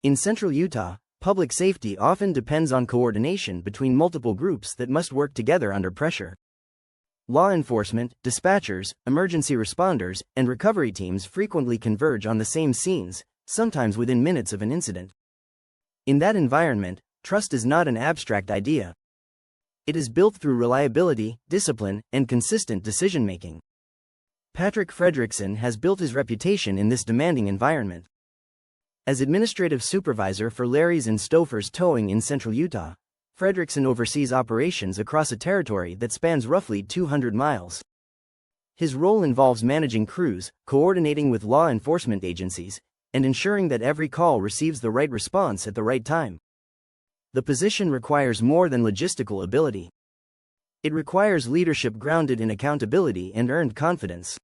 In central Utah, public safety often depends on coordination between multiple groups that must work together under pressure. Law enforcement, dispatchers, emergency responders, and recovery teams frequently converge on the same scenes, sometimes within minutes of an incident. In that environment, trust is not an abstract idea. It is built through reliability, discipline, and consistent decision-making. Patrick Fredricksen has built his reputation in this demanding environment. As administrative supervisor for Larry's and Stouffer's Towing in central Utah, Fredricksen oversees operations across a territory that spans roughly 200 miles. His role involves managing crews, coordinating with law enforcement agencies, and ensuring that every call receives the right response at the right time. The position requires more than logistical ability. It requires leadership grounded in accountability and earned confidence.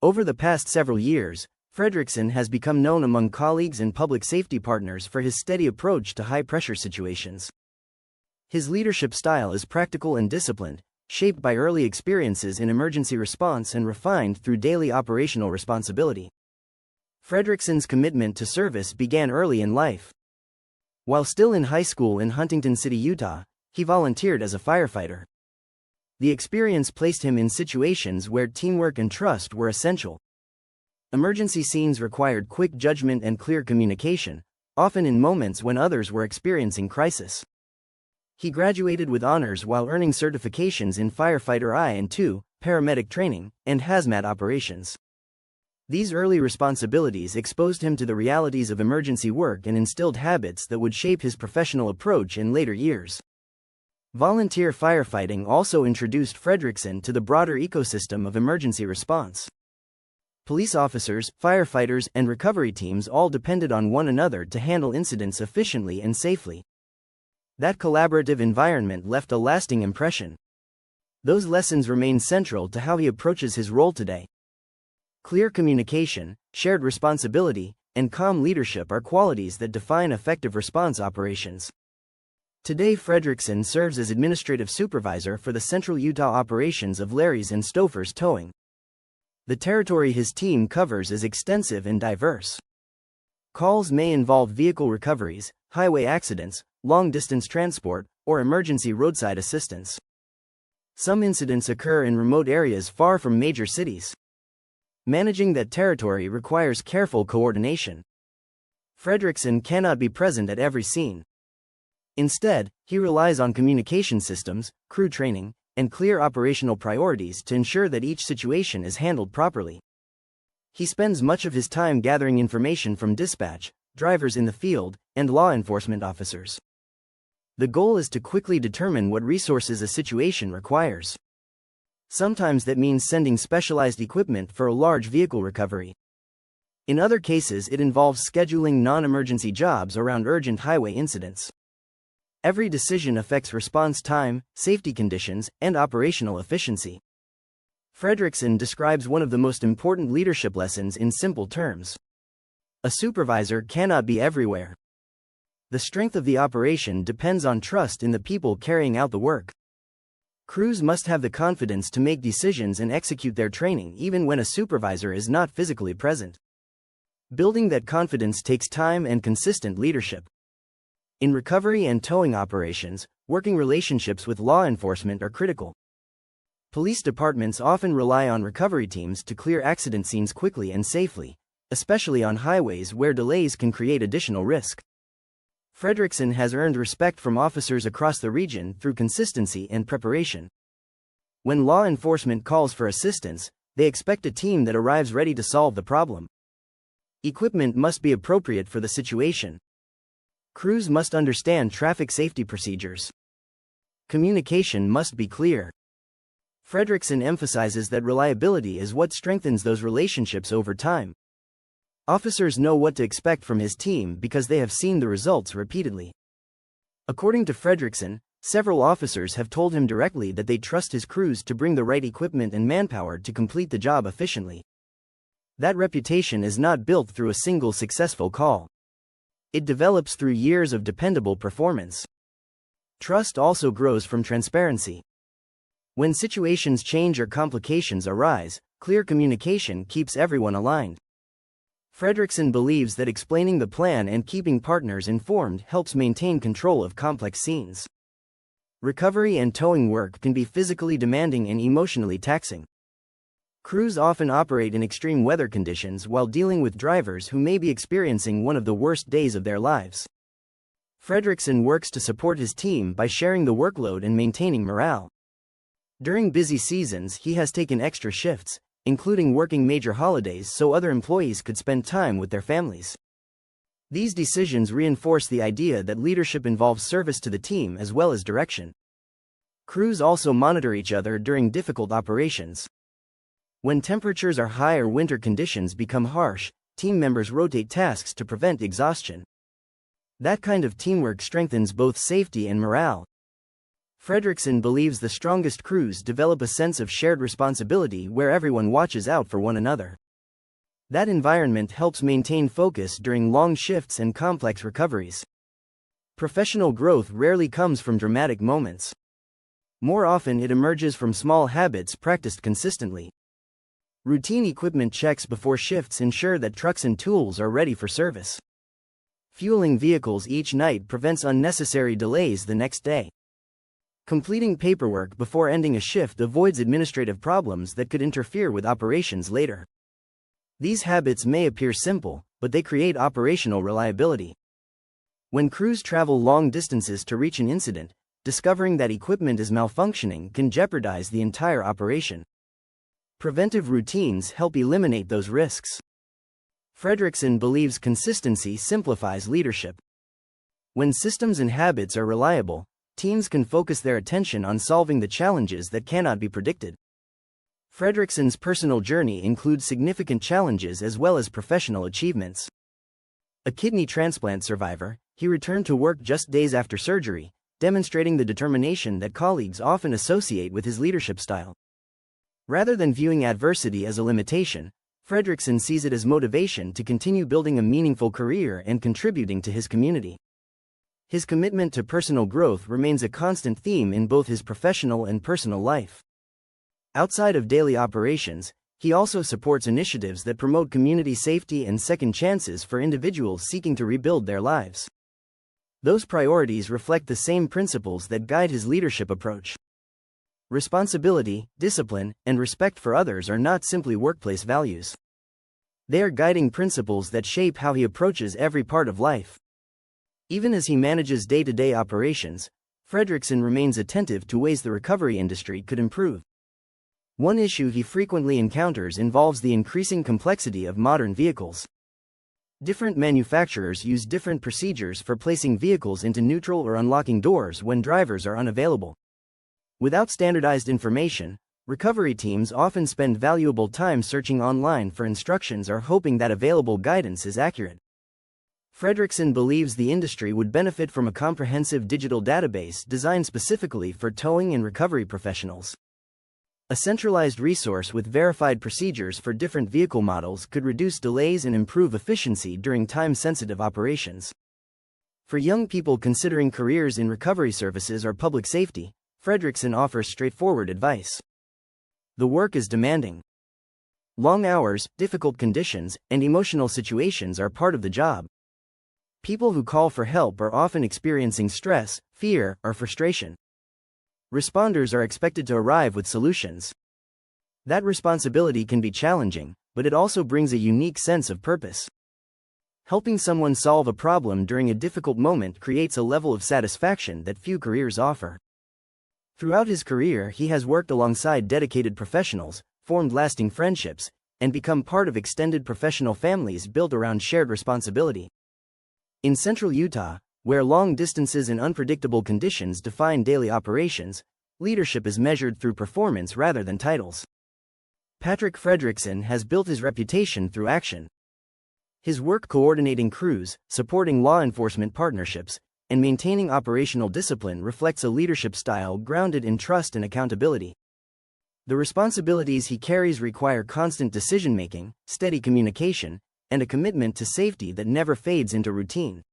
Over the past several years, Fredricksen has become known among colleagues and public safety partners for his steady approach to high-pressure situations. His leadership style is practical and disciplined, shaped by early experiences in emergency response and refined through daily operational responsibility. Fredricksen's commitment to service began early in life. While still in high school in Huntington City, Utah, he volunteered as a firefighter. The experience placed him in situations where teamwork and trust were essential. Emergency scenes required quick judgment and clear communication, often in moments when others were experiencing crisis. He graduated with honors while earning certifications in firefighter I and II, paramedic training, and hazmat operations. These early responsibilities exposed him to the realities of emergency work and instilled habits that would shape his professional approach in later years. Volunteer firefighting also introduced Fredricksen to the broader ecosystem of emergency response. Police officers, firefighters, and recovery teams all depended on one another to handle incidents efficiently and safely. That collaborative environment left a lasting impression. Those lessons remain central to how he approaches his role today. Clear communication, shared responsibility, and calm leadership are qualities that define effective response operations. Today, Fredricksen serves as administrative supervisor for the central Utah operations of Larry's and Stouffer's Towing. The territory his team covers is extensive and diverse. Calls may involve vehicle recoveries, highway accidents, long-distance transport, or emergency roadside assistance. Some incidents occur in remote areas far from major cities. Managing that territory requires careful coordination. Fredricksen cannot be present at every scene. Instead, he relies on communication systems, crew training, and clear operational priorities to ensure that each situation is handled properly. He spends much of his time gathering information from dispatch, drivers in the field, and law enforcement officers. The goal is to quickly determine what resources a situation requires. Sometimes that means sending specialized equipment for a large vehicle recovery. In other cases, it involves scheduling non-emergency jobs around urgent highway incidents. Every decision affects response time, safety conditions, and operational efficiency. Fredricksen describes one of the most important leadership lessons in simple terms. A supervisor cannot be everywhere. The strength of the operation depends on trust in the people carrying out the work. Crews must have the confidence to make decisions and execute their training even when a supervisor is not physically present. Building that confidence takes time and consistent leadership. In recovery and towing operations, working relationships with law enforcement are critical. Police departments often rely on recovery teams to clear accident scenes quickly and safely, especially on highways where delays can create additional risk. Fredricksen has earned respect from officers across the region through consistency and preparation. When law enforcement calls for assistance, they expect a team that arrives ready to solve the problem. Equipment must be appropriate for the situation. Crews must understand traffic safety procedures. Communication must be clear. Fredricksen emphasizes that reliability is what strengthens those relationships over time. Officers know what to expect from his team because they have seen the results repeatedly. According to Fredricksen, several officers have told him directly that they trust his crews to bring the right equipment and manpower to complete the job efficiently. That reputation is not built through a single successful call. It develops through years of dependable performance. Trust also grows from transparency. When situations change or complications arise, clear communication keeps everyone aligned. Fredricksen believes that explaining the plan and keeping partners informed helps maintain control of complex scenes. Recovery and towing work can be physically demanding and emotionally taxing. Crews often operate in extreme weather conditions while dealing with drivers who may be experiencing one of the worst days of their lives. Fredricksen works to support his team by sharing the workload and maintaining morale. During busy seasons, he has taken extra shifts, including working major holidays so other employees could spend time with their families. These decisions reinforce the idea that leadership involves service to the team as well as direction. Crews also monitor each other during difficult operations. When temperatures are high or winter conditions become harsh, team members rotate tasks to prevent exhaustion. That kind of teamwork strengthens both safety and morale. Fredricksen believes the strongest crews develop a sense of shared responsibility where everyone watches out for one another. That environment helps maintain focus during long shifts and complex recoveries. Professional growth rarely comes from dramatic moments. More often it emerges from small habits practiced consistently. Routine equipment checks before shifts ensure that trucks and tools are ready for service. Fueling vehicles each night prevents unnecessary delays the next day. Completing paperwork before ending a shift avoids administrative problems that could interfere with operations later. These habits may appear simple, but they create operational reliability. When crews travel long distances to reach an incident, discovering that equipment is malfunctioning can jeopardize the entire operation. Preventive routines help eliminate those risks. Fredricksen believes consistency simplifies leadership. When systems and habits are reliable, teams can focus their attention on solving the challenges that cannot be predicted. Fredricksen's personal journey includes significant challenges as well as professional achievements. A kidney transplant survivor, he returned to work just days after surgery, demonstrating the determination that colleagues often associate with his leadership style. Rather than viewing adversity as a limitation, Fredricksen sees it as motivation to continue building a meaningful career and contributing to his community. His commitment to personal growth remains a constant theme in both his professional and personal life. Outside of daily operations, he also supports initiatives that promote community safety and second chances for individuals seeking to rebuild their lives. Those priorities reflect the same principles that guide his leadership approach. Responsibility, discipline, and respect for others are not simply workplace values. They are guiding principles that shape how he approaches every part of life. Even as he manages day-to-day operations, Fredricksen remains attentive to ways the recovery industry could improve. One issue he frequently encounters involves the increasing complexity of modern vehicles. Different manufacturers use different procedures for placing vehicles into neutral or unlocking doors when drivers are unavailable. Without standardized information, recovery teams often spend valuable time searching online for instructions or hoping that available guidance is accurate. Fredricksen believes the industry would benefit from a comprehensive digital database designed specifically for towing and recovery professionals. A centralized resource with verified procedures for different vehicle models could reduce delays and improve efficiency during time-sensitive operations. For young people considering careers in recovery services or public safety, Fredricksen offers straightforward advice. The work is demanding. Long hours, difficult conditions, and emotional situations are part of the job. People who call for help are often experiencing stress, fear, or frustration. Responders are expected to arrive with solutions. That responsibility can be challenging, but it also brings a unique sense of purpose. Helping someone solve a problem during a difficult moment creates a level of satisfaction that few careers offer. Throughout his career, he has worked alongside dedicated professionals, formed lasting friendships, and become part of extended professional families built around shared responsibility. In central Utah, where long distances and unpredictable conditions define daily operations, leadership is measured through performance rather than titles. Patrick Fredricksen has built his reputation through action. His work coordinating crews, supporting law enforcement partnerships, and maintaining operational discipline reflects a leadership style grounded in trust and accountability. The responsibilities he carries require constant decision-making, steady communication, and a commitment to safety that never fades into routine.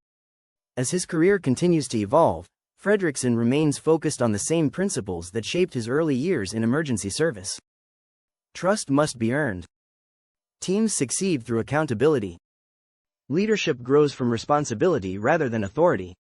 As his career continues to evolve, Fredricksen remains focused on the same principles that shaped his early years in emergency service. Trust must be earned. Teams succeed through accountability. Leadership grows from responsibility rather than authority.